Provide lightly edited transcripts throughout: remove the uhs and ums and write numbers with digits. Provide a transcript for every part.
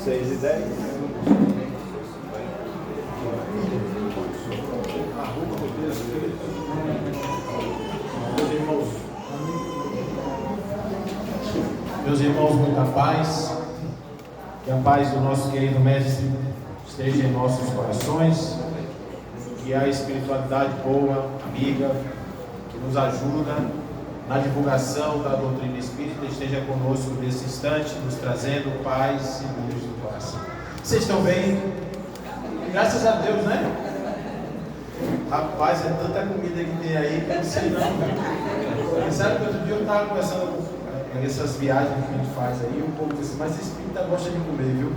6:10. Meus irmãos, muita paz. Que a paz do nosso querido Mestre esteja em nossos corações. Que a espiritualidade boa, amiga, que nos ajuda na divulgação da doutrina espírita, esteja conosco nesse instante, nos trazendo paz e luz do coração. Vocês estão bem? Graças a Deus, né? Rapaz, é tanta comida que tem aí que eu não sei não. Sabe que outro dia eu estava conversando com essas viagens que a gente faz aí, o povo disse, mas esse espírita gosta de comer, viu?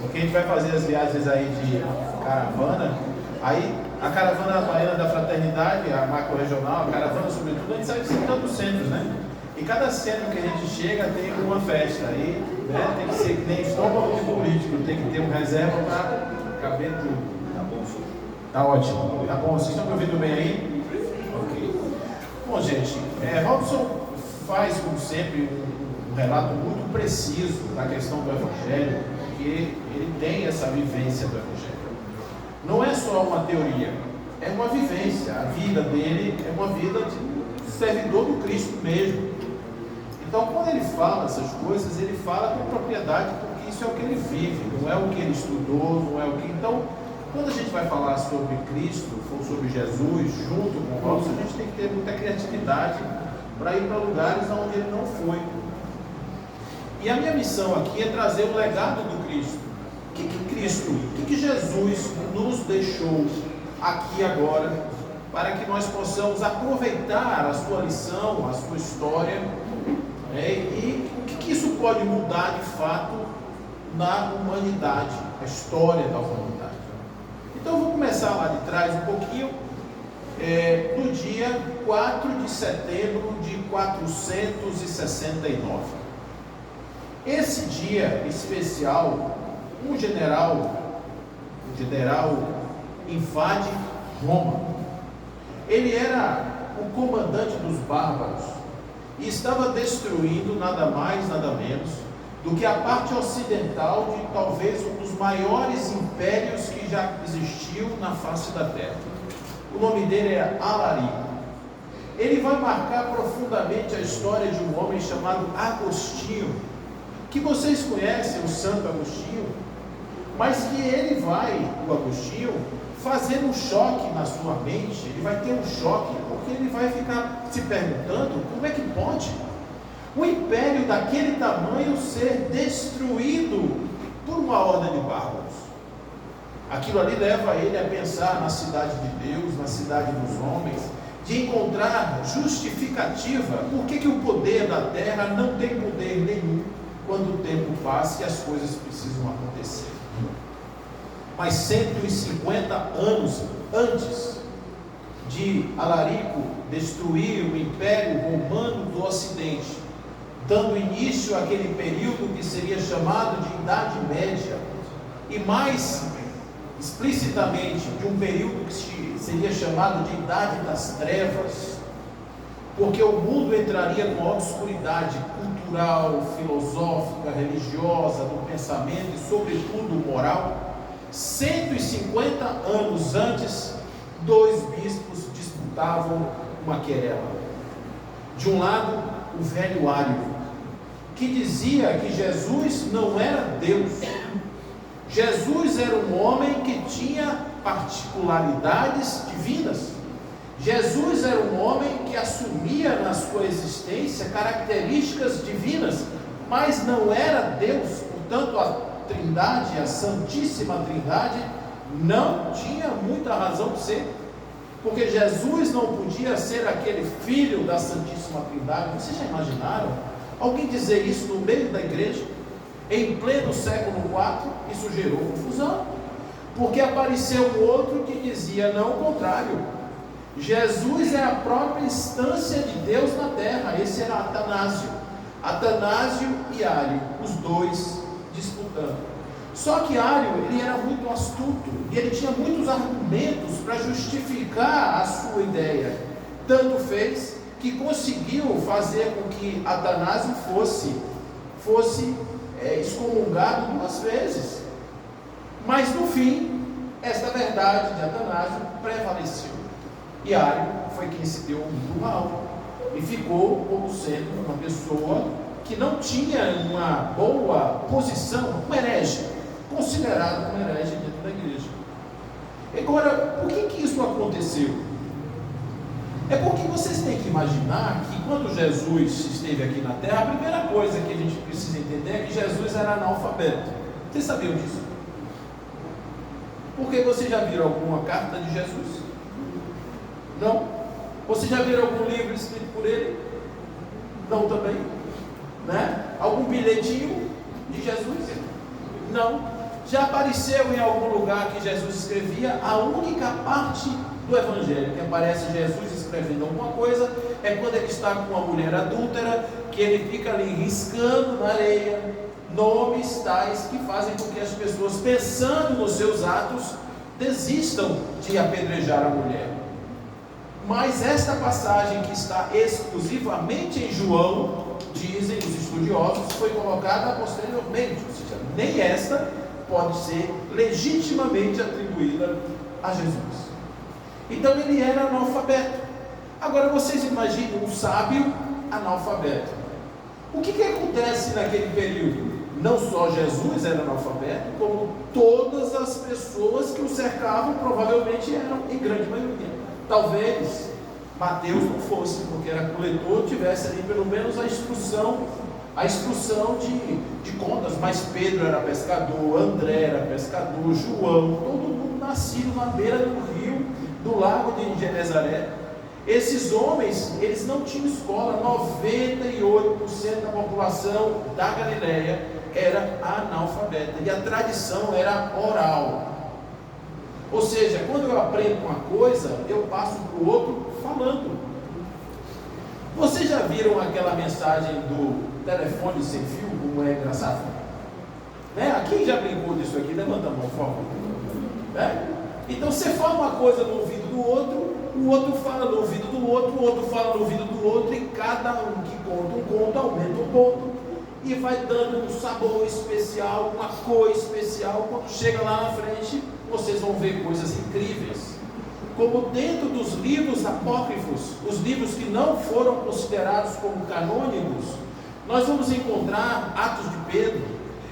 Porque a gente vai fazer as viagens aí de caravana, aí a caravana baiana da fraternidade, a macro-regional, a caravana sobretudo, a gente sai visitando os centros, né? E cada centro que a gente chega tem uma festa, aí né, tem que ser que nem estômago de político, tem que ter uma reserva para caber tudo. Tá bom, senhor? Tá ótimo, tá bom, vocês estão me ouvindo bem aí? Ok. Bom, gente, Robson faz, como sempre, um relato muito preciso da questão do Evangelho, porque ele tem essa vivência do Evangelho. Não é só uma teoria, é uma vivência. A vida dele é uma vida de servidor do Cristo mesmo. Então, quando ele fala essas coisas, ele fala com propriedade, porque isso é o que ele vive, não é o que ele estudou, não é o que... Então, quando a gente vai falar sobre Cristo, ou sobre Jesus, junto com o Robson, a gente tem que ter muita criatividade para ir para lugares onde ele não foi. E a minha missão aqui é trazer o legado do Cristo. O que Cristo, o que Jesus nos deixou aqui agora, para que nós possamos aproveitar a sua lição, a sua história, e o que isso pode mudar de fato na humanidade, a história da humanidade. Então eu vou começar lá de trás um pouquinho, do dia 4 de setembro de 469. Esse dia especial, um general invade Roma. Ele era o comandante dos bárbaros e estava destruindo nada mais, nada menos do que a parte ocidental de talvez um dos maiores impérios que já existiu na face da terra. O nome dele é Alarico. Ele vai marcar profundamente a história de um homem chamado Agostinho, que vocês conhecem, o Santo Agostinho, mas que ele vai, o Agostinho, fazer um choque na sua mente. Ele vai ter um choque, porque ele vai ficar se perguntando como é que pode um império daquele tamanho ser destruído por uma horda de bárbaros. Aquilo ali leva ele a pensar na cidade de Deus, na cidade dos homens, de encontrar justificativa por que o poder da terra não tem poder nenhum quando o tempo passa e as coisas precisam acontecer. Mas 150 anos antes de Alarico destruir o Império Romano do Ocidente, dando início àquele período que seria chamado de Idade Média, e mais explicitamente de um período que seria chamado de Idade das Trevas, porque o mundo entraria numa obscuridade cultural, filosófica, religiosa, do pensamento e sobretudo moral. 150 anos antes, dois bispos disputavam uma querela. De um lado, o velho Ário, que dizia que Jesus não era Deus. Jesus era um homem que tinha particularidades divinas. Jesus era um homem que assumia na sua existência características divinas, mas não era Deus. Portanto, a Trindade, a Santíssima Trindade, não tinha muita razão de ser, porque Jesus não podia ser aquele filho da Santíssima Trindade. Vocês já imaginaram alguém dizer isso no meio da igreja? Em pleno século IV, isso gerou confusão, porque apareceu um outro que dizia não, o contrário. Jesus é a própria instância de Deus na terra. Esse era Atanásio e Ário, os dois disputando. Só que Ário, ele era muito astuto, e ele tinha muitos argumentos para justificar a sua ideia. Tanto fez que conseguiu fazer com que Atanásio fosse excomungado 2 vezes. Mas no fim, esta verdade de Atanásio prevaleceu. E Ário foi quem se deu muito mal e ficou como sendo uma pessoa que não tinha uma boa posição, um herege, considerado um herege dentro da igreja. Agora, por que isso aconteceu? É porque vocês têm que imaginar que quando Jesus esteve aqui na terra, a primeira coisa que a gente precisa entender é que Jesus era analfabeto. Vocês sabiam disso? Porque vocês já viram alguma carta de Jesus? Não? Vocês já viram algum livro escrito por ele? Não também? Né? Algum bilhetinho de Jesus? Não. Já apareceu em algum lugar que Jesus escrevia? A única parte do Evangelho que aparece Jesus escrevendo alguma coisa é quando ele está com uma mulher adúltera, que ele fica ali riscando na areia nomes tais que fazem com que as pessoas, pensando nos seus atos, desistam de apedrejar a mulher. Mas esta passagem, que está exclusivamente em João, dizem os estudiosos, foi colocada posteriormente, ou seja, nem esta pode ser legitimamente atribuída a Jesus. Então ele era analfabeto. Agora vocês imaginem um sábio analfabeto. O que acontece naquele período? Não só Jesus era analfabeto, como todas as pessoas que o cercavam provavelmente eram, em grande maioria. Talvez Mateus não fosse, porque era coletor, tivesse ali pelo menos a instrução de contas, mas Pedro era pescador, André era pescador, João, todo mundo nascido na beira do rio, do lago de Genezaré. Esses homens, eles não tinham escola. 98% da população da Galileia era analfabeta, e a tradição era oral. Ou seja, quando eu aprendo uma coisa, eu passo para o outro falando. Vocês já viram aquela mensagem do telefone sem fio, como é engraçado? Né? Quem já brincou disso aqui? Levanta a mão, por favor. Né? Então você fala uma coisa no ouvido do outro, o outro fala no ouvido do outro, o outro fala no ouvido do outro, e cada um que conta um conto aumenta um ponto, e vai dando um sabor especial, uma cor especial. Quando chega lá na frente, vocês vão ver coisas incríveis. Como dentro dos livros apócrifos, os livros que não foram considerados como canônicos, nós vamos encontrar Atos de Pedro.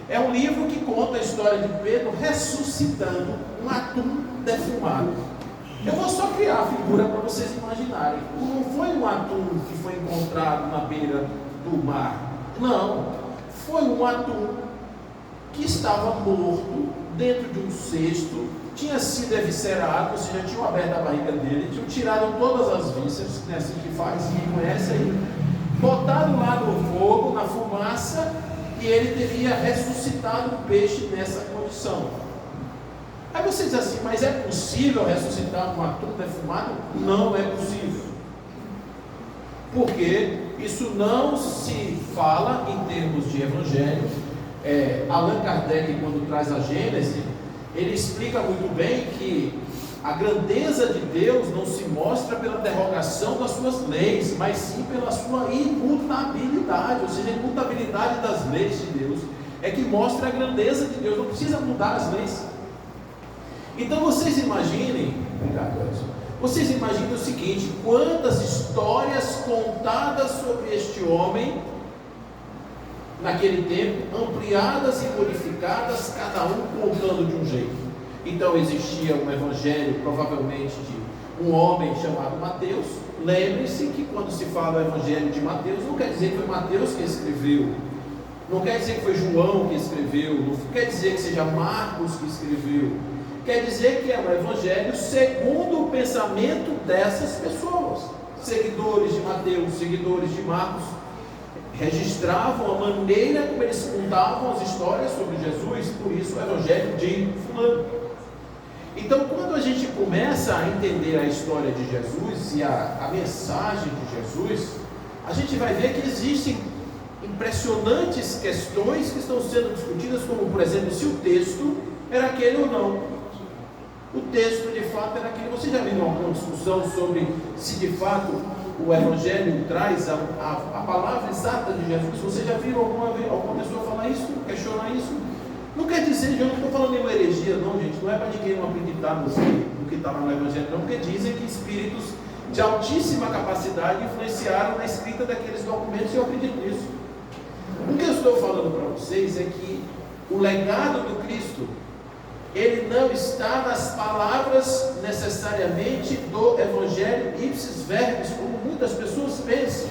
É um livro que conta a história de Pedro ressuscitando um atum defumado. Eu vou só criar a figura para vocês imaginarem. Não foi um atum que foi encontrado na beira do mar. Não, foi um atum que estava morto dentro de um cesto, tinha sido eviscerado, ou seja, tinham aberto a barriga dele, tinham tirado todas as vísceras, que é assim que faz, quem conhece aí, botado lá no fogo, na fumaça, e ele teria ressuscitado o peixe nessa condição. Aí você diz assim, mas é possível ressuscitar um atum defumado? Não é possível. Porque isso não se fala em termos de evangelho. Allan Kardec, quando traz a Gênese, ele explica muito bem que a grandeza de Deus não se mostra pela derrogação das suas leis, mas sim pela sua imutabilidade, ou seja, a imutabilidade das leis de Deus é que mostra a grandeza de Deus, não precisa mudar as leis. Então vocês imaginem, vocês imaginem o seguinte: quantas histórias contadas sobre este homem naquele tempo, ampliadas e modificadas, cada um contando de um jeito. Então existia um evangelho, provavelmente de um homem chamado Mateus. Lembre-se que quando se fala o evangelho de Mateus, não quer dizer que foi Mateus que escreveu, não quer dizer que foi João que escreveu, não quer dizer que seja Marcos que escreveu, quer dizer que é um evangelho segundo o pensamento dessas pessoas. Seguidores de Mateus, seguidores de Marcos, registravam a maneira como eles contavam as histórias sobre Jesus, por isso o evangelho de fulano. Então, quando a gente começa a entender a história de Jesus e a mensagem de Jesus, a gente vai ver que existem impressionantes questões que estão sendo discutidas, como, por exemplo, se o texto era aquele ou não. O texto, de fato, era aquele. Vocês já viram alguma discussão sobre se, de fato, o Evangelho traz a palavra exata de Jesus. Você já viu alguma pessoa falar isso, questionar isso? Não quer dizer, eu não estou falando nenhuma heresia, não, gente. Não é para ninguém não acreditar no que está lá no Evangelho, não, porque dizem que espíritos de altíssima capacidade influenciaram na escrita daqueles documentos, e eu acredito nisso. O que eu estou falando para vocês é que o legado do Cristo, ele não está nas palavras necessariamente do Evangelho ipsis verbis, como muitas pessoas pensam.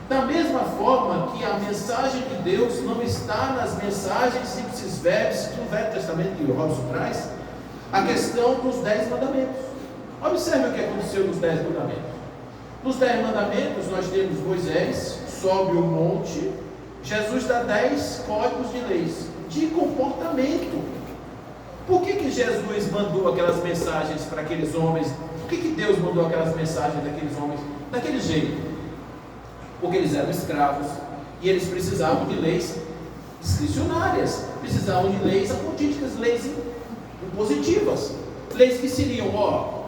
Da mesma forma que a mensagem de Deus não está nas mensagens ipsis verbis que o Velho Testamento que o Robson traz, a questão dos 10 mandamentos. Observe o que aconteceu nos 10 mandamentos. Nos 10 mandamentos nós temos Moisés, sobe o monte, Jesus dá 10 códigos de leis, de comportamento. Por que Jesus mandou aquelas mensagens para aqueles homens? Por que Deus mandou aquelas mensagens daqueles homens daquele jeito? Porque eles eram escravos e eles precisavam de leis discricionárias, precisavam de leis apontísticas, leis impositivas, leis que seriam,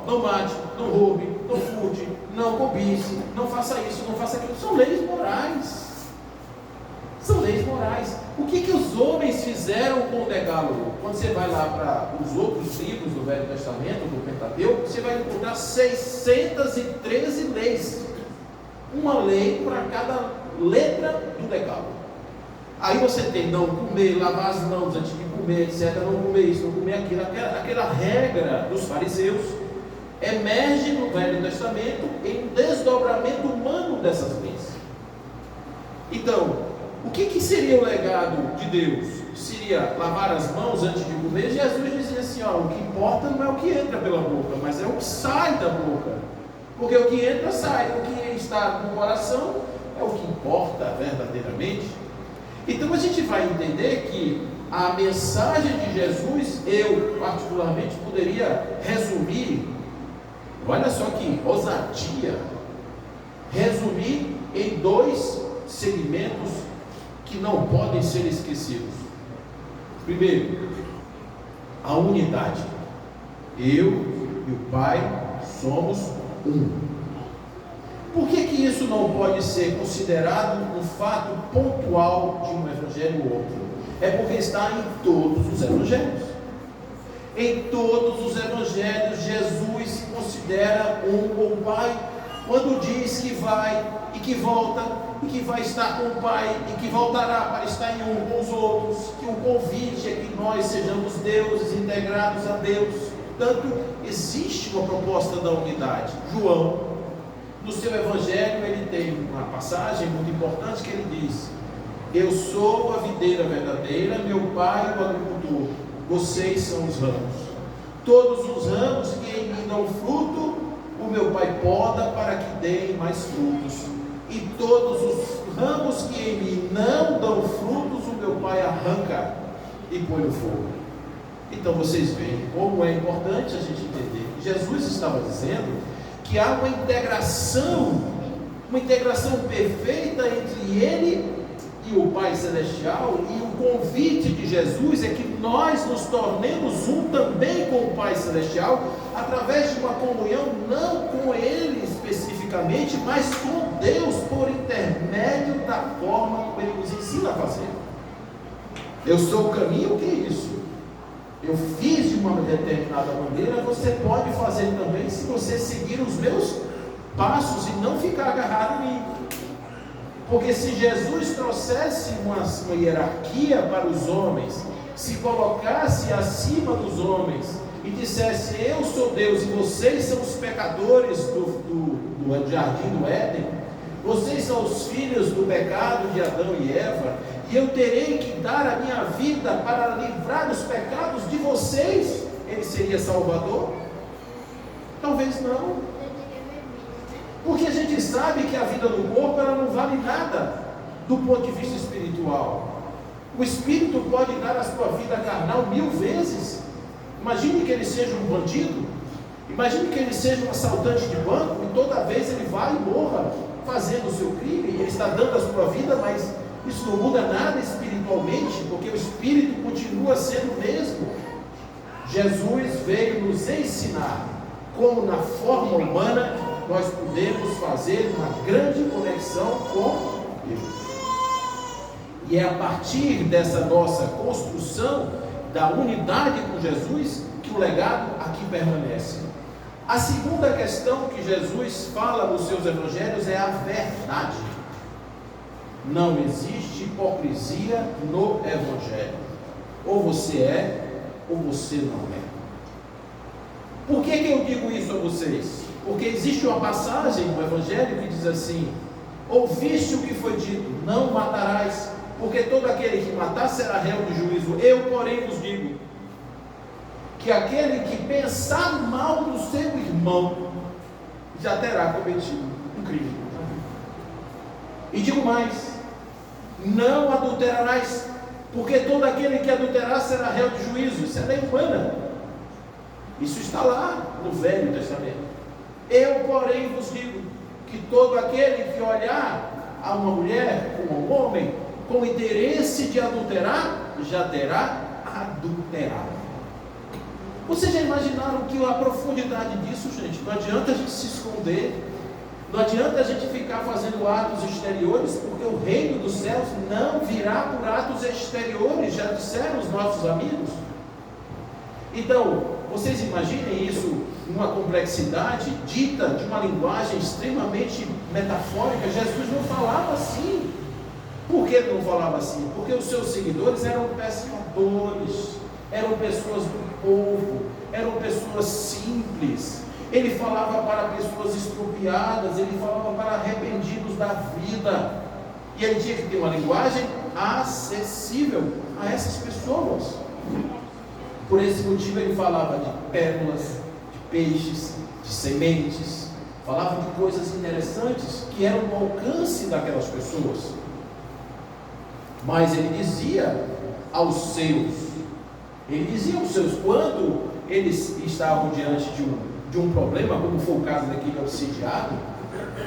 não mate, não roube, não furte, não cobice, não faça isso, não faça aquilo. São leis morais. São leis morais. O que os homens fizeram com o decálogo? Quando você vai lá para os outros livros do Velho Testamento, do Pentateuco, você vai encontrar 613 leis. Uma lei para cada letra do decálogo. Aí você tem não comer, lavar as mãos antes de comer, etc. Não comer isso, não comer aquilo. Aquela regra dos fariseus emerge no Velho Testamento em um desdobramento humano dessas leis. Então, o que seria o legado de Deus? Seria lavar as mãos antes de comer? Jesus dizia assim, o que importa não é o que entra pela boca, mas é o que sai da boca. Porque o que entra, sai. O que está no coração é o que importa verdadeiramente. Então a gente vai entender que a mensagem de Jesus, eu particularmente poderia resumir, olha só que ousadia, resumir em 2 segmentos que não podem ser esquecidos. Primeiro, a unidade. Eu e o Pai somos um. Por que isso não pode ser considerado um fato pontual de um evangelho ou outro? É porque está em todos os evangelhos. Em todos os evangelhos, Jesus se considera um com o Pai, quando diz que vai e que volta, e que vai estar com o Pai, e que voltará para estar em um com os outros, que o convite é que nós sejamos deuses, integrados a Deus. Portanto, existe uma proposta da unidade. João, no seu evangelho, ele tem uma passagem muito importante que ele diz: eu sou a videira verdadeira, meu Pai é o agricultor, vocês são os ramos. Todos os ramos que em mim dão fruto, o meu Pai poda para que deem mais frutos. E todos os ramos que em mim não dão frutos, o meu Pai arranca e põe no fogo. Então vocês veem como é importante a gente entender que Jesus estava dizendo que há uma integração perfeita entre Ele e o Pai Celestial, e o convite de Jesus é que nós nos tornemos um também com o Pai Celestial, através de uma comunhão não com Ele especificamente, mas com Deus, por intermédio da forma como Ele nos ensina a fazer. Eu sou o caminho, o que é isso? Eu fiz de uma determinada maneira, você pode fazer também se você seguir os meus passos e não ficar agarrado em mim. Porque se Jesus trouxesse uma hierarquia para os homens, se colocasse acima dos homens e dissesse: eu sou Deus e vocês são os pecadores do jardim do Éden, vocês são os filhos do pecado de Adão e Eva, e eu terei que dar a minha vida para livrar dos pecados de vocês, ele seria salvador? Talvez não. Porque a gente sabe que a vida no corpo ela não vale nada do ponto de vista espiritual. O espírito pode dar a sua vida carnal 1000 vezes. Imagine que ele seja um bandido, imagine que ele seja um assaltante de banco, e toda vez ele vai e morra fazendo o seu crime, ele está dando a sua vida, mas isso não muda nada espiritualmente, porque o espírito continua sendo o mesmo. Jesus veio nos ensinar como na forma humana nós podemos fazer uma grande conexão com Deus. E é a partir dessa nossa construção da unidade com Jesus que o legado aqui permanece. A segunda questão que Jesus fala nos seus evangelhos é a verdade. Não existe hipocrisia no evangelho. Ou você é, ou você não é. Por que eu digo isso a vocês? Porque existe uma passagem no evangelho que diz assim: ouviste o que foi dito, não matarás, porque todo aquele que matar será réu de juízo. Eu, porém, vos digo que aquele que pensar mal do seu irmão já terá cometido um crime. E digo mais: não adulterarás, porque todo aquele que adulterar será réu de juízo. Isso é lei humana. Isso está lá no Velho Testamento. Eu, porém, vos digo que todo aquele que olhar a uma mulher ou a um homem com interesse de adulterar, já terá adulterado. Vocês já imaginaram que a profundidade disso, gente? Não adianta a gente se esconder, não adianta a gente ficar fazendo atos exteriores, porque o reino dos céus não virá por atos exteriores, já disseram os nossos amigos. Então, vocês imaginem isso numa complexidade dita de uma linguagem extremamente metafórica. Jesus não falava assim. Por que ele não falava assim? Porque os seus seguidores eram pescadores, eram pessoas do povo, eram pessoas simples. Ele falava para pessoas estropiadas, ele falava para arrependidos da vida. E ele tinha que ter uma linguagem acessível a essas pessoas. Por esse motivo ele falava de pérolas, de peixes, de sementes, falava de coisas interessantes que eram no alcance daquelas pessoas. Mas ele dizia aos seus, quando eles estavam diante de um problema, como foi o caso daquele obsidiado,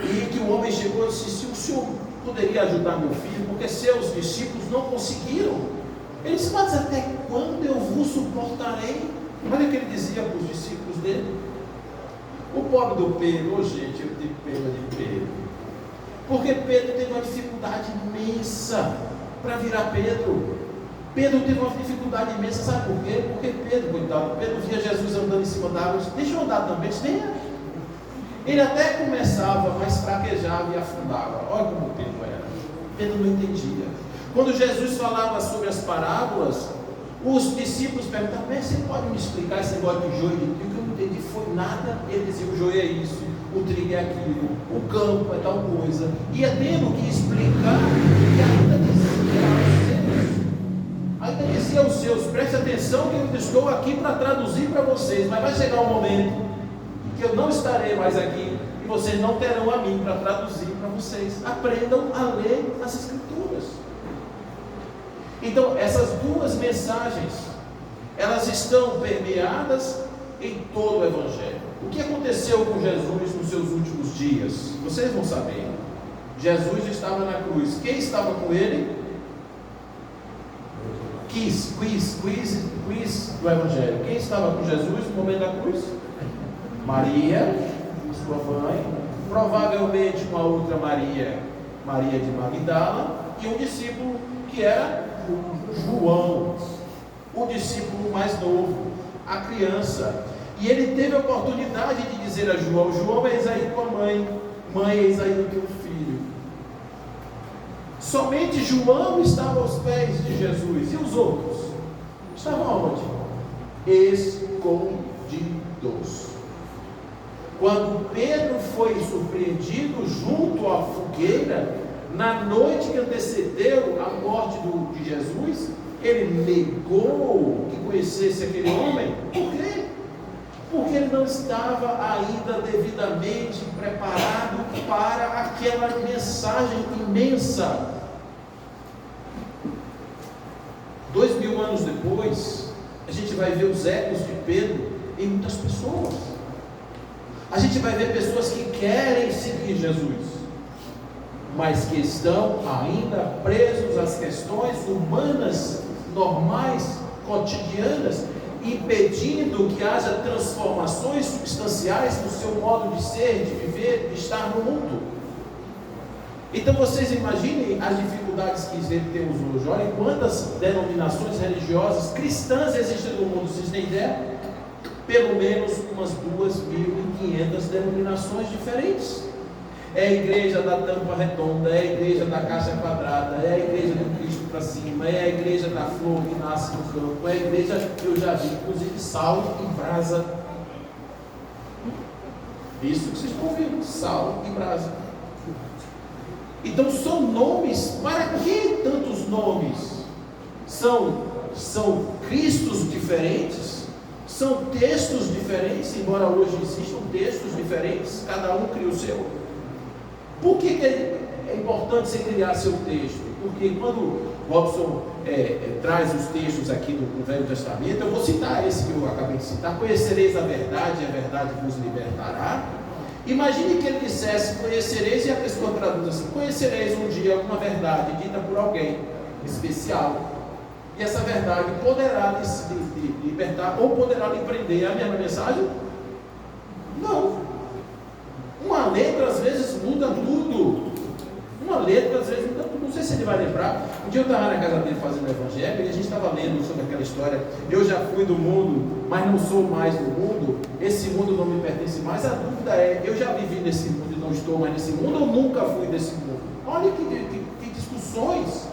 e que o homem chegou e disse: se o senhor poderia ajudar meu filho, porque seus discípulos não conseguiram. Ele disse: mas até quando eu vos suportarei? Olha o que ele dizia para os discípulos dele. O pobre do Pedro, gente, eu tenho pena de Pedro, porque Pedro teve uma dificuldade imensa para virar Pedro. Pedro teve uma dificuldade imensa, sabe por quê? Porque Pedro, coitado, Pedro via Jesus andando em cima da água, disse: deixa eu andar também. Disse: nem. Ele até começava, mas fraquejava e afundava. Olha como Pedro era. Pedro não entendia. Quando Jesus falava sobre as parábolas, os discípulos perguntavam: mas você pode me explicar esse negócio de joio e de trigo? Que eu não entendi, foi nada. Ele dizia: o joio é isso, o trigo é aquilo, o campo é tal coisa. Ia tendo que explicar, e ainda dizia aos seus: preste atenção que eu estou aqui para traduzir para vocês, mas vai chegar um momento que eu não estarei mais aqui e vocês não terão a mim para traduzir para vocês. Aprendam a ler as Escrituras. Então, essas duas mensagens, elas estão permeadas em todo o Evangelho. O que aconteceu com Jesus nos seus últimos dias? Vocês vão saber. Jesus estava na cruz. Quem estava com ele? Quiz do Evangelho. Quem estava com Jesus no momento da cruz? Maria, sua mãe, provavelmente uma outra Maria, Maria de Magdala, e um discípulo que era João, o discípulo mais novo, a criança. E ele teve a oportunidade de dizer a João: João, eis aí tua mãe, mãe, eis aí o teu filho. Somente João estava aos pés de Jesus, e os outros estavam onde? Escondidos. Quando Pedro foi surpreendido junto à fogueira, na noite que antecedeu a morte de Jesus, ele negou que conhecesse aquele homem. Por quê? Porque ele não estava ainda devidamente preparado para aquela mensagem imensa. 2000 anos depois, a gente vai ver os ecos de Pedro em muitas pessoas. A gente vai ver pessoas que querem seguir Jesus, mas que estão ainda presos às questões humanas, normais, cotidianas, e impedindo que haja transformações substanciais no seu modo de ser, de viver, de estar no mundo. Então vocês imaginem as dificuldades que temos hoje. Olhem quantas denominações religiosas cristãs existem no mundo, vocês têm ideia? Pelo menos umas 2.500 denominações diferentes. É a igreja da tampa redonda, é a igreja da caixa quadrada, é a igreja do Cristo para cima, é a igreja da flor que nasce no campo, é a igreja que eu já vi, inclusive sal e brasa. Isso que vocês estão ouvindo, sal e brasa. Então são nomes. Para que tantos nomes? São cristos diferentes, são textos diferentes, embora hoje existam textos diferentes, cada um cria o seu. Por que é importante você criar seu texto? Porque quando Robson traz os textos aqui no Velho Testamento, eu vou citar esse que eu acabei de citar: conhecereis a verdade vos libertará. Imagine que ele dissesse conhecereis, e a pessoa traduz assim: conhecereis um dia uma verdade dita por alguém especial, e essa verdade poderá lhe libertar ou poderá lhe prender. É a mesma mensagem? Não. Uma letra às vezes muda tudo. Uma letra às vezes muda tudo. Não sei se ele vai lembrar. Um dia eu estava na casa dele fazendo o evangelho e a gente estava lendo sobre aquela história: eu já fui do mundo, mas não sou mais do mundo. Esse mundo não me pertence mais. A dúvida é: eu já vivi nesse mundo e não estou mais nesse mundo, ou nunca fui desse mundo? Olha que discussões.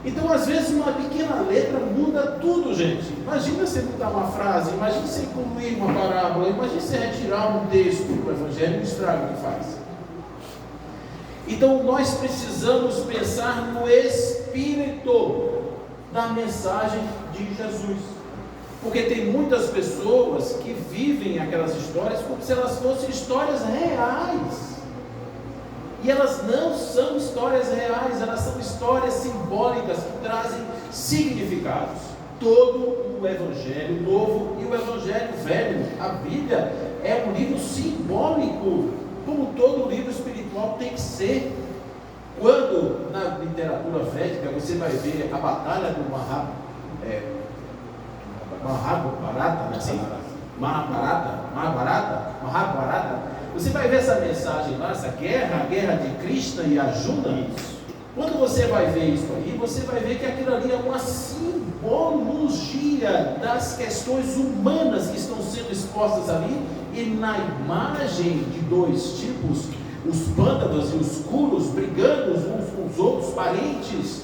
Então às vezes uma pequena letra muda tudo, gente. Imagina você mudar uma frase, imagina você incluir uma parábola, imagina você retirar um texto do evangelho e o estrago que faz. Então nós precisamos pensar no espírito da mensagem de Jesus, porque tem muitas pessoas que vivem aquelas histórias como se elas fossem histórias reais, e elas não são histórias reais, elas são histórias simbólicas que trazem significados. Todo o Evangelho Novo e o Evangelho Velho, a Bíblia é um livro simbólico, como todo livro espiritual tem que ser. Quando na literatura védica você vai ver a batalha do Mahabharata, você vai ver essa mensagem lá, essa guerra, a guerra de Krishna e Arjuna. Quando você vai ver isso aí, você vai ver que aquilo ali é uma simbologia das questões humanas que estão sendo expostas ali, e na imagem de dois tipos, os Pandavas e os Kurus, brigando uns com os outros, parentes,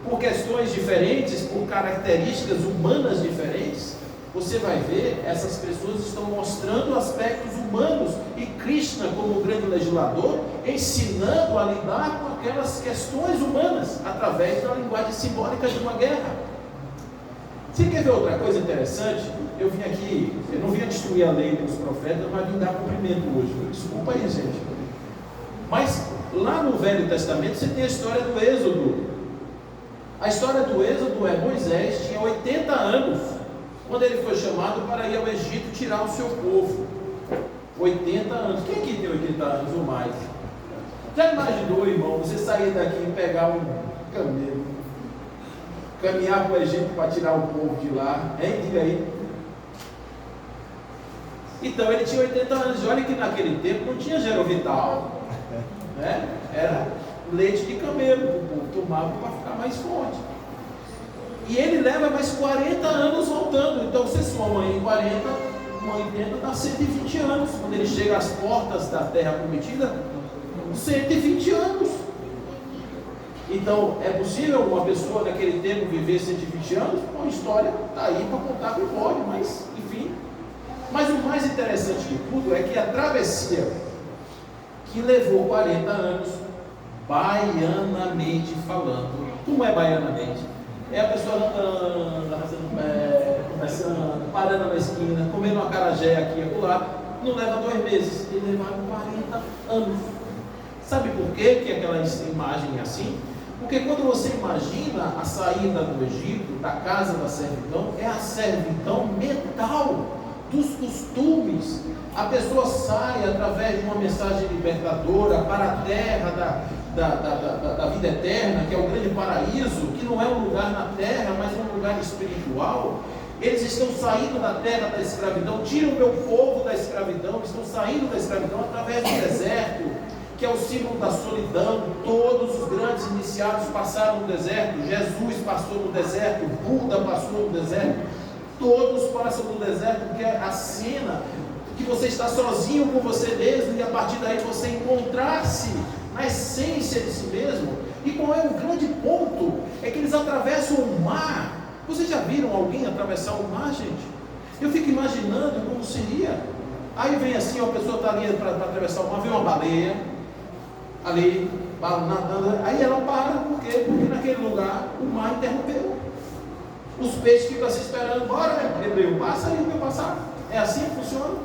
por questões diferentes, por características humanas diferentes. Você vai ver, essas pessoas estão mostrando aspectos humanos, e Krishna, como grande legislador, ensinando a lidar com aquelas questões humanas, através da linguagem simbólica de uma guerra. Você quer ver outra coisa interessante? Eu vim aqui, eu não vim destruir a lei dos profetas, mas vim dar cumprimento hoje. Desculpa aí, gente. Mas lá no Velho Testamento você tem a história do Êxodo. A história do Êxodo é: Moisés tinha 80 anos quando ele foi chamado para ir ao Egito tirar o seu povo. 80 anos. Quem aqui tem 80 anos ou mais? Já imaginou, irmão, você sair daqui e pegar um camelo, caminhar para o Egito para tirar o povo de lá? Hein? Diga aí. Então ele tinha 80 anos. E olha que naquele tempo não tinha Gerovital, né? Era leite de camelo, o povo tomava para ficar mais forte. E ele leva mais 40 anos voltando. Então você soma aí 40, 80, dá 120 anos. Quando ele chega às portas da terra prometida, 120 anos. Então é possível uma pessoa naquele tempo viver 120 anos? Uma história está aí para contar que pode, mas enfim. Mas o mais interessante de tudo é que a travessia, que levou 40 anos, baianamente falando. Como é baianamente? É a pessoa andando, arrastando o pé, conversando, parando na esquina, comendo uma acarajé aqui e acolá. Não leva 2 meses, ele levaram 40 anos. Sabe por que aquela imagem é assim? Porque quando você imagina a saída do Egito, da casa da servidão, é a servidão mental, dos costumes. A pessoa sai através de uma mensagem libertadora para a terra da vida eterna, que é o grande paraíso, que não é um lugar na terra, mas é um lugar espiritual. Eles estão saindo da terra da escravidão. Tiram o meu povo da escravidão. Estão saindo da escravidão através do deserto, que é o símbolo da solidão. Todos os grandes iniciados passaram no deserto. Jesus passou no deserto, Buda passou no deserto. Todos passam no deserto, porque a cena que você está sozinho com você mesmo, e a partir daí você encontrar-se na essência de si mesmo. E qual é o grande ponto? É que eles atravessam o mar. Vocês já viram alguém atravessar o mar, gente? Eu fico imaginando como seria. Aí vem assim, a pessoa está ali para atravessar o mar, vem uma baleia ali, nadando. Aí ela para, por quê? Porque naquele lugar o mar interrompeu. Os peixes ficam assim esperando, bora, né? Hebreu, passa aí o meu passar. É assim que funciona?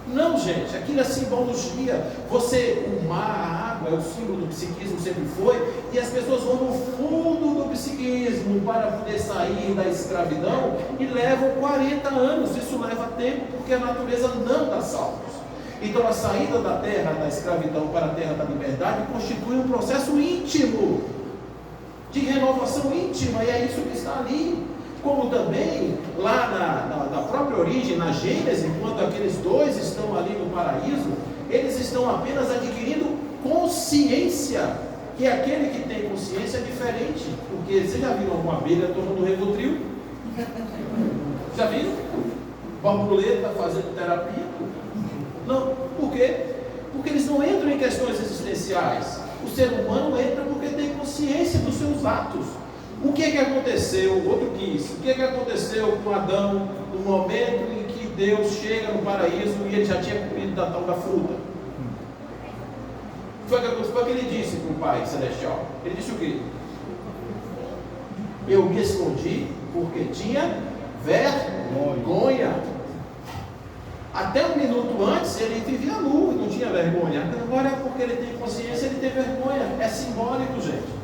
Não, gente, aquilo é simbologia. O mar, a água, é o símbolo do psiquismo, sempre foi, e as pessoas vão no fundo do psiquismo para poder sair da escravidão e levam 40 anos. Isso leva tempo, porque a natureza não dá saltos. Então a saída da terra da escravidão para a terra da liberdade constitui um processo íntimo, de renovação íntima, e é isso que está ali. Como também, lá na própria origem, na Gênesis, enquanto aqueles dois estão ali no paraíso, eles estão apenas adquirindo consciência, que aquele que tem consciência é diferente. Porque vocês já viram uma abelha tomando Rivotril? Já viram? Borboleta fazendo terapia? Não. Por quê? Porque eles não entram em questões existenciais. O ser humano entra porque tem consciência dos seus atos. O que aconteceu? Outro quis. O que aconteceu com Adão no momento em que Deus chega no paraíso e ele já tinha comido da tal da fruta? Foi o que ele disse para o Pai Celestial. Ele disse o quê? Eu me escondi porque tinha vergonha. Até um minuto antes ele vivia nu e não tinha vergonha. Agora é porque ele tem consciência, ele tem vergonha. É simbólico, gente.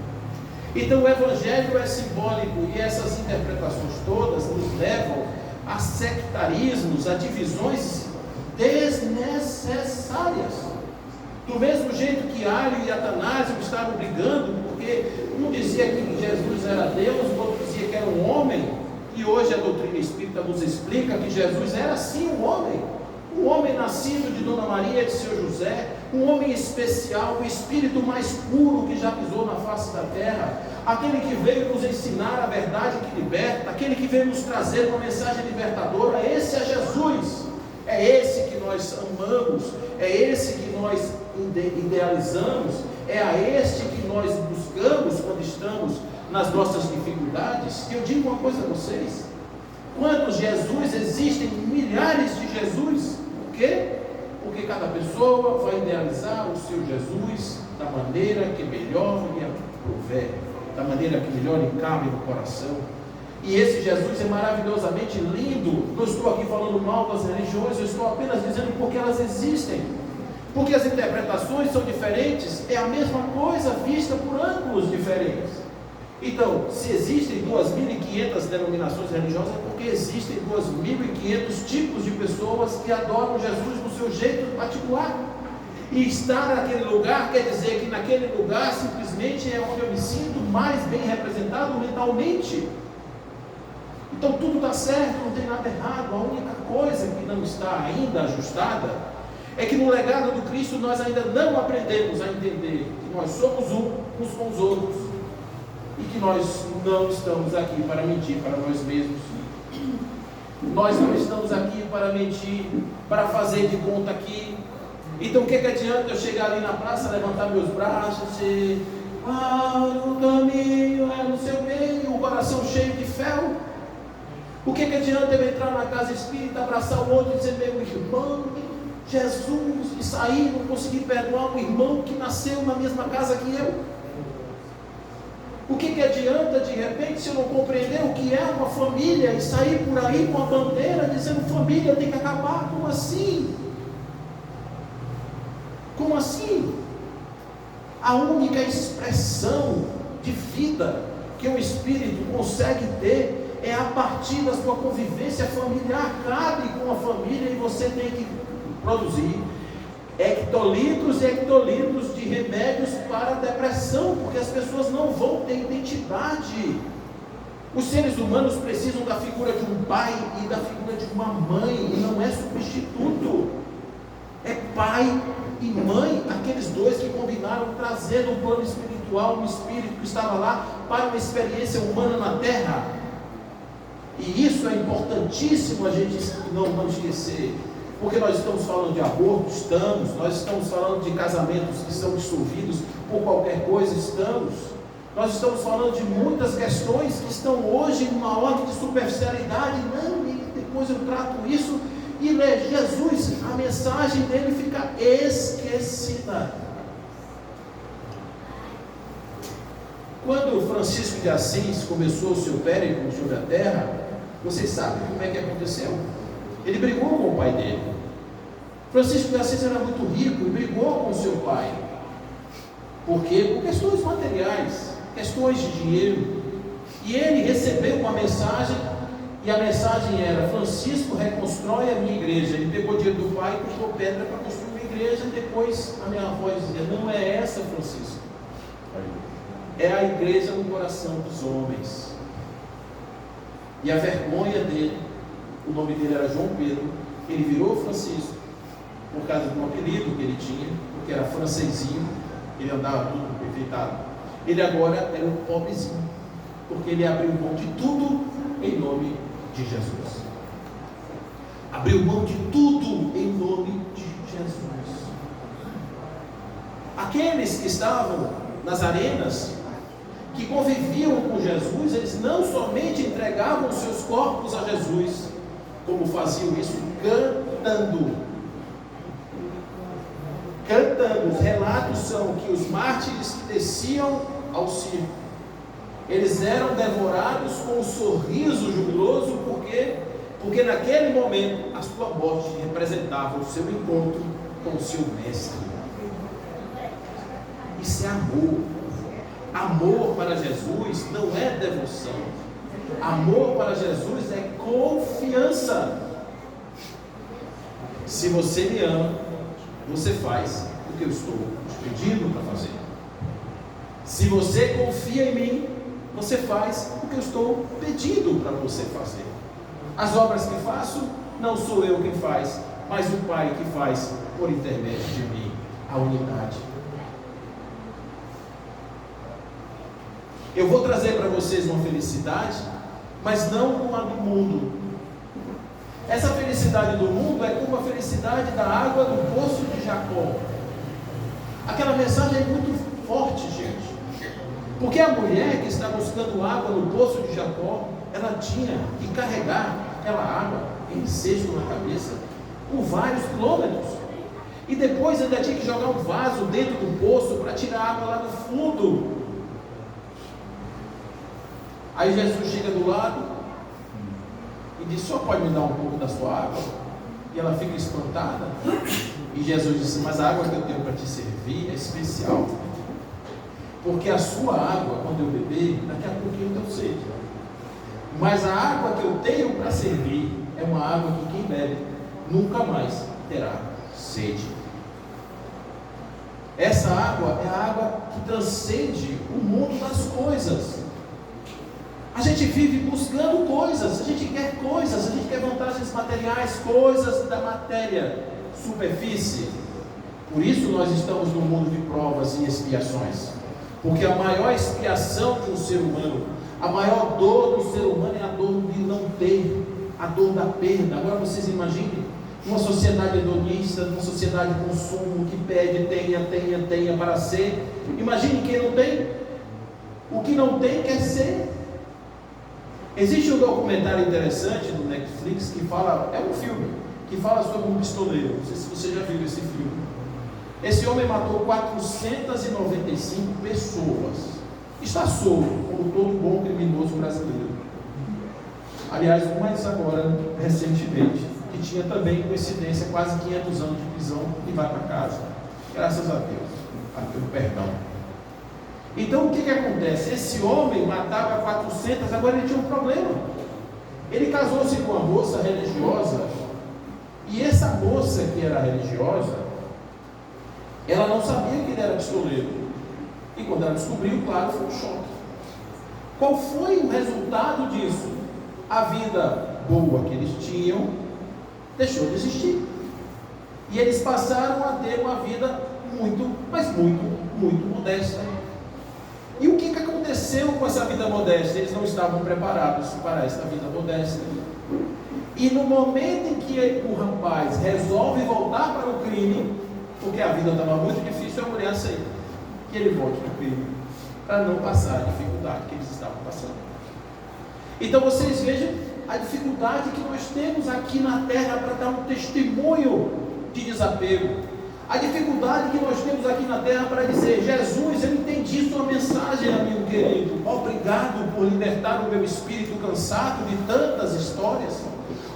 Então o Evangelho é simbólico, e essas interpretações todas nos levam a sectarismos, a divisões desnecessárias. Do mesmo jeito que Ario e Atanásio estavam brigando, porque um dizia que Jesus era Deus, o outro dizia que era um homem, e hoje a doutrina espírita nos explica que Jesus era sim um homem nascido de Dona Maria e de seu José, um homem especial, o espírito mais puro que já pisou na face da terra, aquele que veio nos ensinar a verdade que liberta, aquele que veio nos trazer uma mensagem libertadora. Esse é Jesus, é esse que nós amamos, é esse que nós idealizamos, é a este que nós buscamos quando estamos nas nossas dificuldades. Eu digo uma coisa a vocês: quantos Jesus existem? Milhares de Jesus. Por quê? Porque cada pessoa vai idealizar o seu Jesus da maneira que melhor lhe aprouver, da maneira que melhor lhe cabe no coração. E esse Jesus é maravilhosamente lindo. Não estou aqui falando mal das religiões, eu estou apenas dizendo porque elas existem, porque as interpretações são diferentes, é a mesma coisa vista por ângulos diferentes. Então, se existem 2.500 denominações religiosas, é porque existem 2.500 tipos de pessoas que adoram Jesus no seu jeito particular. E estar naquele lugar quer dizer que naquele lugar simplesmente é onde eu me sinto mais bem representado mentalmente. Então tudo está certo, não tem nada errado. A única coisa que não está ainda ajustada é que no legado do Cristo nós ainda não aprendemos a entender que nós somos uns com os outros, e que nós não estamos aqui para mentir para nós mesmos. Nós não estamos aqui para mentir, para fazer de conta aqui. Então o que adianta eu chegar ali na praça, levantar meus braços e no caminho é no seu meio, o coração cheio de fel? O que adianta eu entrar na casa espírita, abraçar o outro e dizer meu irmão, Jesus, e sair não conseguir perdoar um irmão que nasceu na mesma casa que eu? O que adianta de repente se eu não compreender o que é uma família e sair por aí com a bandeira dizendo família tem que acabar? Como assim? Como assim? A única expressão de vida que o espírito consegue ter é a partir da sua convivência familiar. Cabe com a família e você tem que produzir hectolitros e hectolitros de remédios para a depressão, porque as pessoas não vão ter identidade. Os seres humanos precisam da figura de um pai e da figura de uma mãe, e não é substituto. É pai e mãe, aqueles dois que combinaram trazer no plano espiritual um espírito que estava lá para uma experiência humana na terra. E isso é importantíssimo a gente não esquecer, porque nós estamos falando de aborto, nós estamos falando de casamentos que são dissolvidos por qualquer coisa, nós estamos falando de muitas questões que estão hoje numa ordem de superficialidade. Não, e depois eu trato isso, e Jesus, a mensagem dele fica esquecida. Quando Francisco de Assis começou o seu périplo sobre a terra, vocês sabem como é que aconteceu. Ele brigou com o pai dele. Francisco de Assis era muito rico e brigou com o seu pai. Por quê? Por questões materiais, questões de dinheiro. E ele recebeu uma mensagem, e a mensagem era: Francisco, reconstrói a minha igreja. Ele pegou o dinheiro do pai e comprou pedra para construir uma igreja. E depois a minha avó dizia: não é essa, Francisco, é a igreja no coração dos homens. E a vergonha dele, o nome dele era João Pedro, ele virou Francisco por causa do apelido que ele tinha, porque era francesinho, ele andava tudo perfeitado. Ele agora era um pobrezinho, porque ele abriu mão de tudo em nome de Jesus. Abriu mão de tudo em nome de Jesus. Aqueles que estavam nas arenas, que conviviam com Jesus, eles não somente entregavam seus corpos a Jesus, como faziam isso cantando. Os relatos são que os mártires que desciam ao circo, eles eram devorados com um sorriso jubiloso, porque naquele momento a sua morte representava o seu encontro com o seu mestre. Isso é amor. Amor para Jesus não é devoção. Amor para Jesus é confiança. Se você me ama, você faz o que eu estou te pedindo para fazer. Se você confia em mim, você faz o que eu estou pedindo para você fazer. As obras que faço, não sou eu quem faz, mas o Pai que faz por intermédio de mim. A unidade. Eu vou trazer para vocês uma felicidade, mas não como a do mundo. Essa felicidade do mundo é como a felicidade da água do poço de Jacó. Aquela mensagem é muito forte, gente. Porque a mulher que está buscando água no poço de Jacó, ela tinha que carregar aquela água em cesto na cabeça por vários quilômetros. E depois ainda tinha que jogar um vaso dentro do poço para tirar a água lá do fundo. Aí Jesus chega do lado e diz: só pode me dar um pouco da sua água? E ela fica espantada. E Jesus disse: mas a água que eu tenho para te servir é especial, porque a sua água, quando eu beber, daqui a pouquinho eu tenho sede. Mas a água que eu tenho para servir é uma água que quem bebe nunca mais terá sede. Essa água é a água que transcende o mundo das coisas. A gente vive buscando coisas, a gente quer coisas, a gente quer vantagens materiais, coisas da matéria, superfície. Por isso nós estamos no mundo de provas e expiações. Porque a maior expiação de um ser humano, a maior dor do ser humano é a dor de não ter, a dor da perda. Agora vocês imaginem uma sociedade hedonista, uma sociedade de consumo que pede, tenha para ser. Imagine quem não tem. O que não tem quer ser. Existe um documentário interessante no Netflix que fala, é um filme, que fala sobre um pistoleiro. Não sei se você já viu esse filme. Esse homem matou 495 pessoas. Está solto, como todo bom criminoso brasileiro. Aliás, um mais agora, recentemente, que tinha também coincidência, quase 500 anos de prisão e vai para casa. Graças a Deus, pelo perdão. Então o que acontece? Esse homem matava 400, agora ele tinha um problema. Ele casou-se com uma moça religiosa, e essa moça que era religiosa, ela não sabia que ele era pistoleiro. E quando ela descobriu, claro, foi um choque. Qual foi o resultado disso? A vida boa que eles tinham deixou de existir. E eles passaram a ter uma vida muito, mas muito modesta. E o que aconteceu com essa vida modesta? Eles não estavam preparados para essa vida modesta. E no momento em que o rapaz resolve voltar para o crime, porque a vida estava muito difícil, a mulher aceita que ele volte para o crime, para não passar a dificuldade que eles estavam passando. Então vocês vejam a dificuldade que nós temos aqui na terra para dar um testemunho de desapego. A dificuldade que nós temos aqui na terra para dizer: Jesus, eu entendi sua mensagem, amigo querido. Obrigado por libertar o meu espírito cansado de tantas histórias.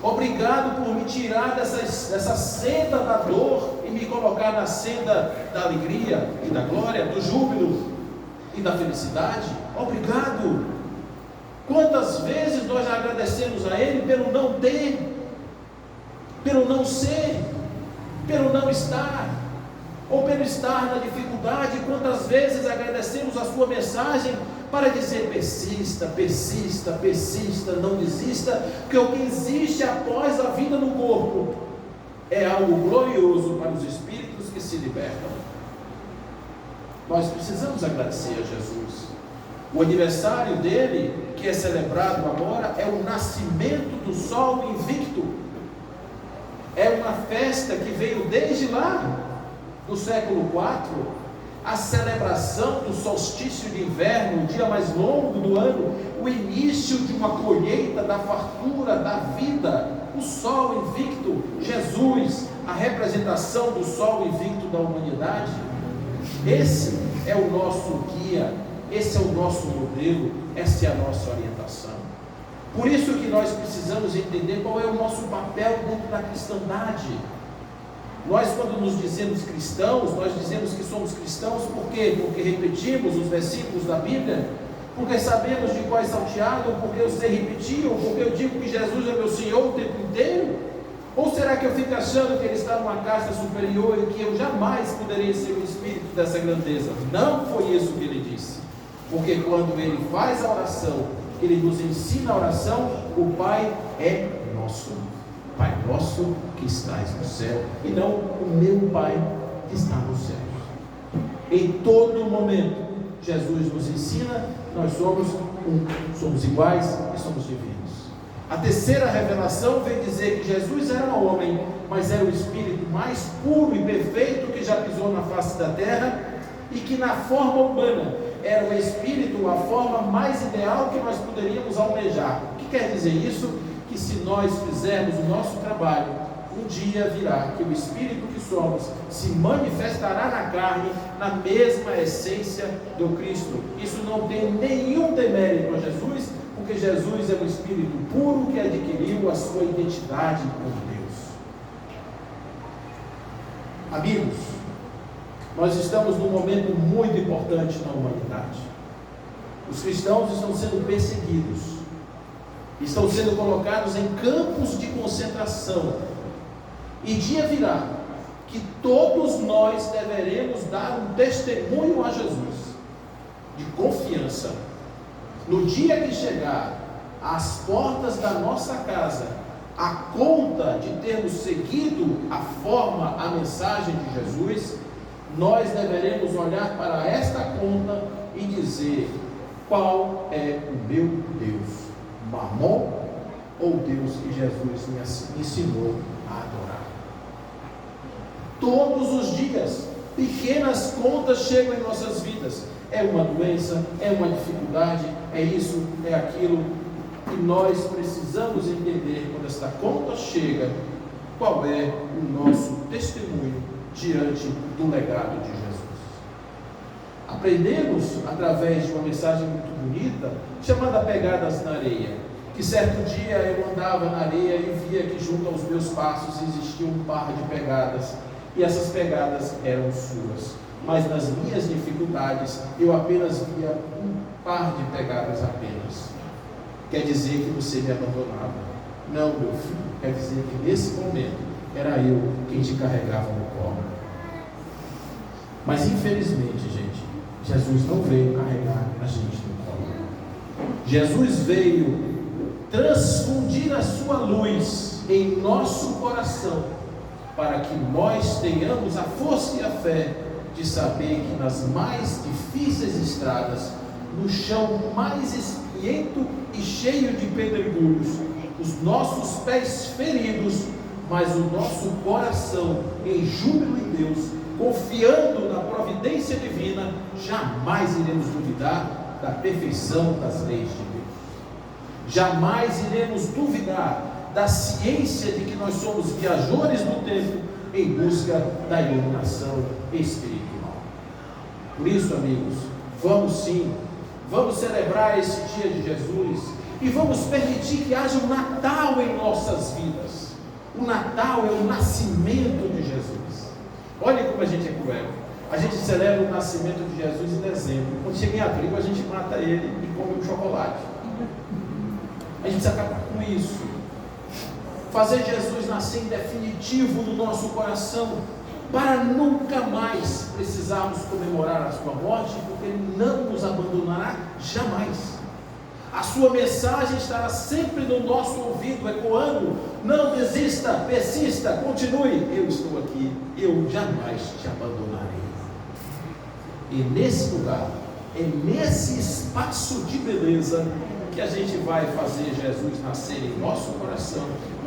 Obrigado por me tirar dessa senda da dor e me colocar na senda da alegria e da glória, do júbilo e da felicidade. Obrigado. Quantas vezes nós agradecemos a Ele pelo não ter, pelo não ser, pelo não estar, ou pelo estar na dificuldade. Quantas vezes agradecemos a sua mensagem para dizer: persista, persista, persista, não desista, porque o que existe após a vida no corpo é algo glorioso para os espíritos que se libertam. Nós precisamos agradecer a Jesus. O aniversário dele, que é celebrado agora, é o nascimento do sol invicto. É uma festa que veio desde lá do século IV, a celebração do solstício de inverno, o dia mais longo do ano, o início de uma colheita da fartura da vida, o sol invicto, Jesus, a representação do sol invicto da humanidade. Esse é o nosso guia, esse é o nosso modelo, essa é a nossa orientação. Por isso que nós precisamos entender qual é o nosso papel dentro da cristandade. Nós, quando nos dizemos cristãos, nós dizemos que somos cristãos por quê? Porque repetimos os versículos da Bíblia, porque sabemos de qual é salteado, porque eu sei repetir, ou porque eu digo que Jesus é meu Senhor o tempo inteiro? Ou será que eu fico achando que Ele está numa casta superior e que eu jamais poderia ser o espírito dessa grandeza? Não foi isso que Ele disse, porque quando Ele faz a oração, Ele nos ensina a oração, o Pai é nosso. Pai nosso que estás no céu, e não o meu Pai que está no céu. Em todo momento, Jesus nos ensina, nós somos somos iguais e somos divinos. A terceira revelação vem dizer que Jesus era homem, mas era o espírito mais puro e perfeito que já pisou na face da terra, e que na forma humana era o espírito, a forma mais ideal que nós poderíamos almejar. O que quer dizer isso? Que se nós fizermos o nosso trabalho, um dia virá que o Espírito que somos se manifestará na carne, na mesma essência do Cristo. Isso não tem nenhum demérito a Jesus, porque Jesus é um Espírito puro que adquiriu a sua identidade com Deus. Amigos, nós estamos num momento muito importante na humanidade. Os cristãos estão sendo perseguidos, estão sendo colocados em campos de concentração, e dia virá que todos nós deveremos dar um testemunho a Jesus, de confiança. No dia que chegar às portas da nossa casa a conta de termos seguido a forma, a mensagem de Jesus, nós deveremos olhar para esta conta e dizer: qual é o meu Deus? Mamon ou Deus que Jesus me ensinou a adorar? Todos os dias, pequenas contas chegam em nossas vidas. É uma doença, é uma dificuldade, é isso, é aquilo. E nós precisamos entender, quando esta conta chega, qual é o nosso testemunho diante do legado de Jesus. Aprendemos através de uma mensagem muito bonita, chamada Pegadas na Areia, que certo dia eu andava na areia e via que junto aos meus passos existia um par de pegadas, e essas pegadas eram suas, mas nas minhas dificuldades eu apenas via um par de pegadas apenas. Quer dizer que você me abandonava? Não, meu filho, quer dizer que nesse momento era eu quem te carregava no colo. Mas infelizmente, gente, Jesus não veio carregar a gente no colo. Jesus veio transfundir a sua luz em nosso coração, para que nós tenhamos a força e a fé de saber que nas mais difíceis estradas, no chão mais espinhento e cheio de pedregulhos, os nossos pés feridos, mas o nosso coração em júbilo em Deus, confiando na providência divina, jamais iremos duvidar da perfeição das leis de Deus. Jamais iremos duvidar da ciência de que nós somos viajores do tempo em busca da iluminação espiritual. Por isso, amigos, vamos sim, vamos celebrar esse dia de Jesus e vamos permitir que haja um Natal em nossas vidas. O Natal é o nascimento de Jesus. Olha como a gente é cruel. A gente celebra o nascimento de Jesus em dezembro. Quando chega em abril, a gente mata ele e come um chocolate. A gente precisa acabar com isso. Fazer Jesus nascer em definitivo no nosso coração, para nunca mais precisarmos comemorar a sua morte, porque Ele não nos abandonará jamais. A sua mensagem estará sempre no nosso ouvido, ecoando: não desista, persista, continue, eu estou aqui, eu jamais te abandonarei. E nesse lugar, é nesse espaço de beleza que a gente vai fazer Jesus nascer em nosso coração,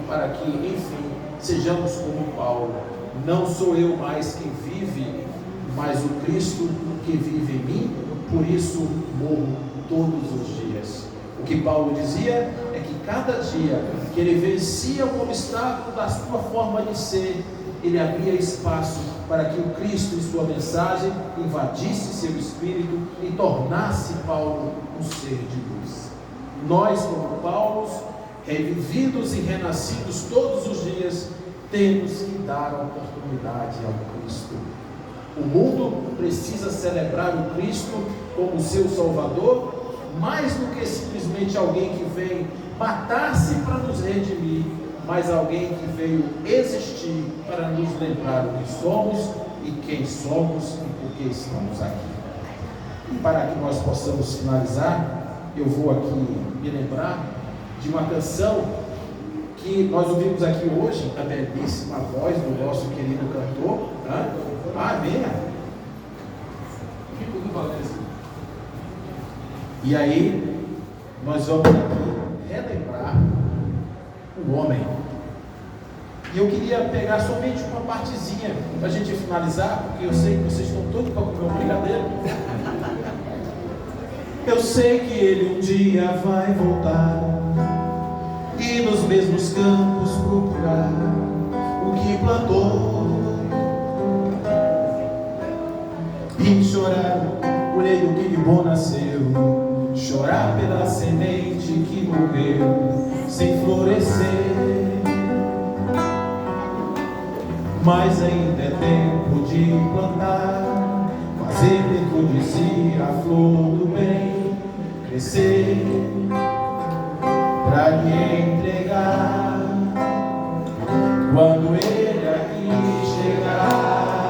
para que, enfim, sejamos como Paulo: não sou eu mais quem vive, mas o Cristo que vive em mim, por isso morro todos os dias. O que Paulo dizia é que cada dia que ele vencia o obstáculo da sua forma de ser, ele abria espaço para que o Cristo e sua mensagem invadisse seu espírito e tornasse Paulo um ser de luz. Nós, como Paulo, revividos e renascidos todos os dias, temos que dar a oportunidade ao Cristo. O mundo precisa celebrar o Cristo como seu Salvador, mais do que simplesmente alguém que vem matar-se para nos redimir, mas alguém que veio existir para nos lembrar o que somos e quem somos e por que estamos aqui. E para que nós possamos finalizar, eu vou aqui me lembrar de uma canção que nós ouvimos aqui hoje, a belíssima voz do nosso querido cantor. Venha. E aí, nós vamos aqui relembrar o homem. E eu queria pegar somente uma partezinha para a gente finalizar, porque eu sei que vocês estão todos para comer um brigadeiro. Eu sei que ele um dia vai voltar e nos mesmos campos procurar o que plantou e chorar colher o que de bom nasceu, chorar pela semente que morreu sem florescer. Mas ainda é tempo de plantar, fazer dentro de si a flor do bem crescer, para lhe entregar quando ele aqui chegar.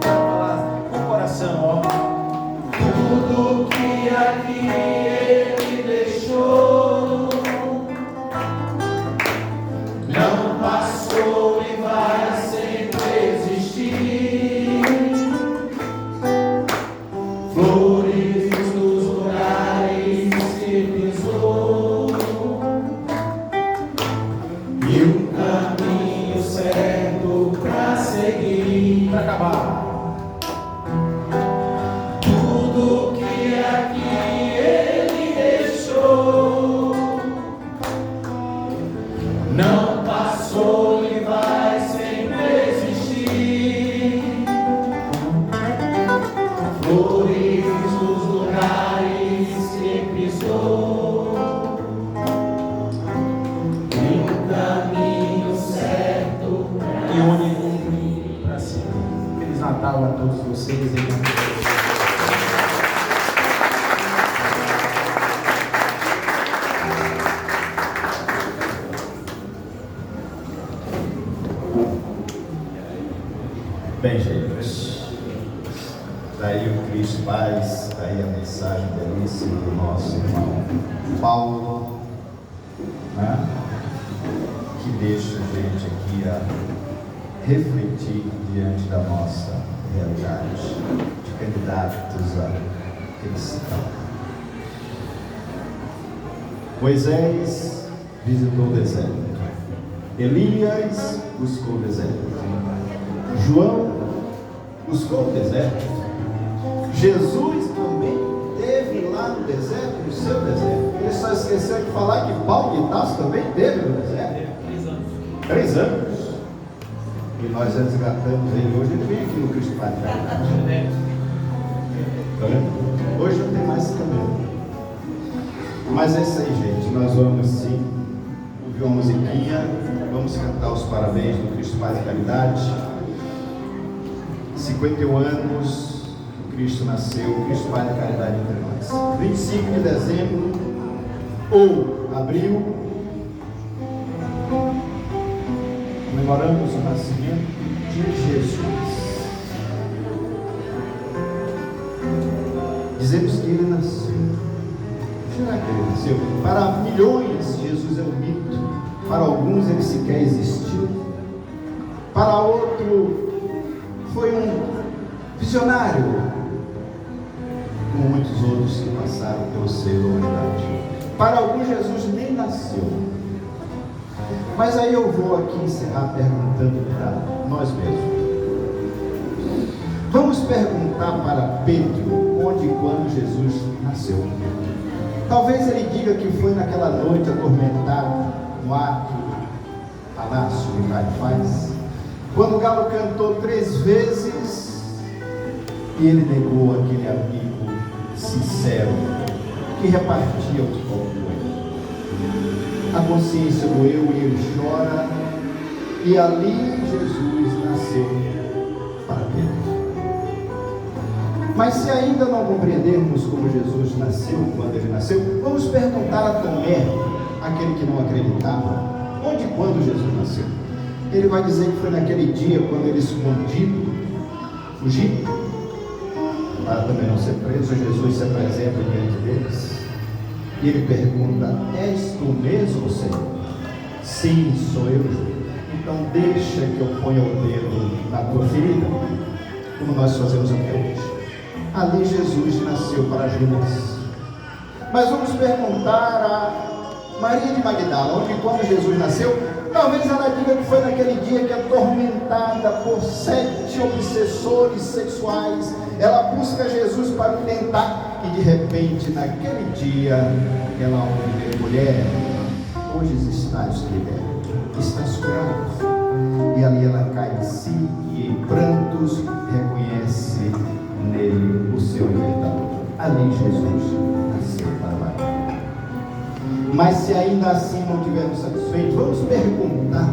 Falar com o coração, ó. Tudo que aqui ele deixou não passou e vai sempre existir. Flores nos lugares que pisou e um caminho certo pra seguir. Pra acabar. Tudo que aqui ele deixou não passou e vai sempre existir. Flores nos lugares que pisou e um caminho certo e único para si. Feliz Natal a todos vocês, irmãos. Bem, gente, daí o Cristo Pais, aí a mensagem belíssima do nosso irmão Paulo, né? Que deixa a gente aqui a refletir diante da nossa realidade de candidatos à cristão. Moisés visitou o deserto, Elias buscou o deserto, João buscou o deserto, Jesus também teve lá no deserto, no seu deserto. Ele só esqueceu de falar que Paulo de Tarso também teve no deserto. 3 anos. E nós resgatamos ele hoje. Ele vem aqui no Cristo Pai. Hoje não tem mais caminho. Mas é isso aí, gente. Nós vamos sim ouvir uma musiquinha. Vamos cantar os parabéns do Cristo Paz e Caridade. 51 anos, o Cristo nasceu, o Cristo Paz e Caridade entre nós. 25 de dezembro ou abril, comemoramos o nascimento de Jesus. Dizemos que ele nasceu. Será que ele nasceu? Para milhões, Jesus é um mito. Para alguns, ele sequer existiu. Para outro, foi um visionário, como muitos outros que passaram pelo seio da humanidade. Para alguns, Jesus nem nasceu. Mas aí eu vou aqui encerrar perguntando para nós mesmos. Vamos perguntar para Pedro onde e quando Jesus nasceu. Talvez ele diga que foi naquela noite atormentada no ato Palácio de Caifás, quando o galo cantou 3 vezes e ele negou aquele amigo sincero que repartia os pão com ele. A consciência doeu e ele chora, e ali Jesus nasceu para Pedro. Mas se ainda não compreendermos como Jesus nasceu, quando ele nasceu, vamos perguntar a Tomé, aquele que não acreditava, onde e quando Jesus nasceu. Ele vai dizer que foi naquele dia, quando ele escondido, fugiu, para também não ser preso. Jesus se apresenta diante deles e ele pergunta: és tu mesmo, Senhor? Sim, sou eu. Então deixa que eu ponha o dedo na tua ferida, como nós fazemos até hoje. Ali Jesus nasceu para Judas. Mas vamos perguntar a Maria de Magdala, onde e quando Jesus nasceu. Talvez ela diga que foi naquele dia que, atormentada por 7 obsessores sexuais, ela busca Jesus para o tentar, e de repente, naquele dia, ela ouve: mulher, hoje estás liberta, estás curada. E ali ela cai em si e em prantos reconhece nele o seu libertador. Ali Jesus nasceu para Maria. Mas se ainda assim não tivermos satisfeitos, vamos perguntar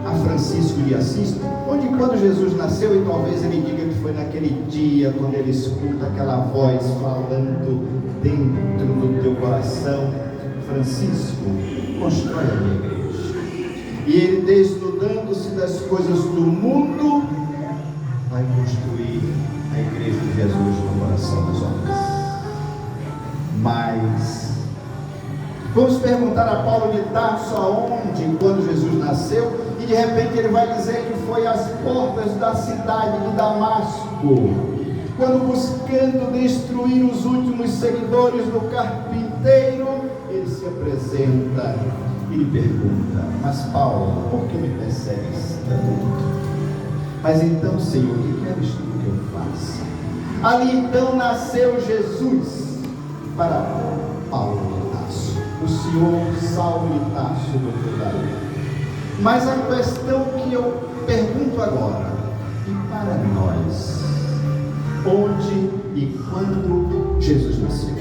a Francisco de Assis onde e quando Jesus nasceu, e talvez ele diga que foi naquele dia, quando ele escuta aquela voz falando dentro do teu coração: Francisco, constrói a minha igreja. E ele, desnudando-se das coisas do mundo, vai construir a igreja de Jesus no coração dos homens. Mas vamos perguntar a Paulo de Tarso aonde e quando Jesus nasceu, e de repente ele vai dizer que foi às portas da cidade de Damasco, quando, buscando destruir os últimos seguidores do carpinteiro, ele se apresenta e lhe pergunta: mas Paulo, por que me persegues tanto? Mas então, Senhor, o que queres tu que eu faça? Ali então nasceu Jesus para Paulo de Tarso, o senhor Saulo de Tarso do Judaísmo. Mas a questão que eu pergunto agora, e para nós, onde e quando Jesus nasceu?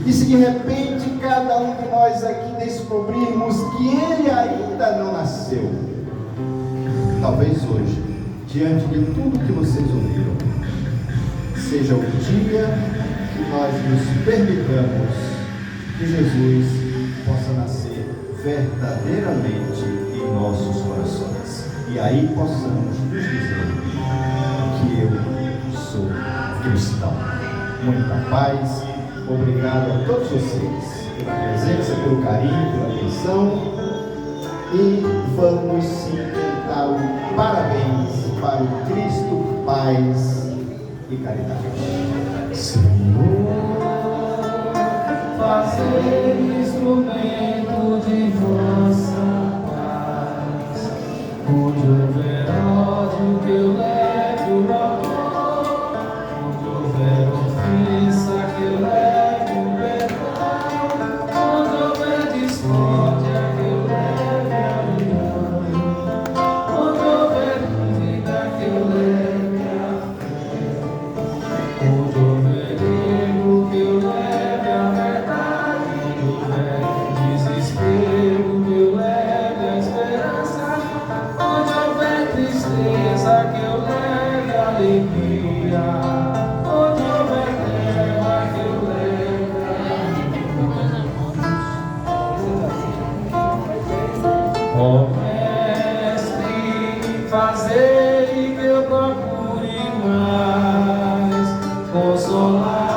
E se de repente cada um de nós aqui descobrirmos que ele ainda não nasceu, talvez hoje, diante de tudo que vocês ouviram, seja o dia que nós nos permitamos que Jesus possa nascer verdadeiramente em nossos corações, e aí possamos nos dizer que eu sou cristão. Muita paz. Obrigado a todos vocês pela presença, pelo carinho, pela atenção. E vamos sim cantar o parabéns para o Cristo, paz e caridade. Senhor, fazer instrumento de vossa paz, onde houver ódio que eu leve o amor, onde houver ofensa que eu leve o perdão, onde houver discórdia que eu leve a união, onde houver dúvida que eu leve a fé, onde houver erro que eu leve a verdade, onde houver desespero que eu leve a esperança, onde houver tristeza que eu leve a alegria, onde houver treva que eu leve a ó Mestre, fazei que eu procure mais consolar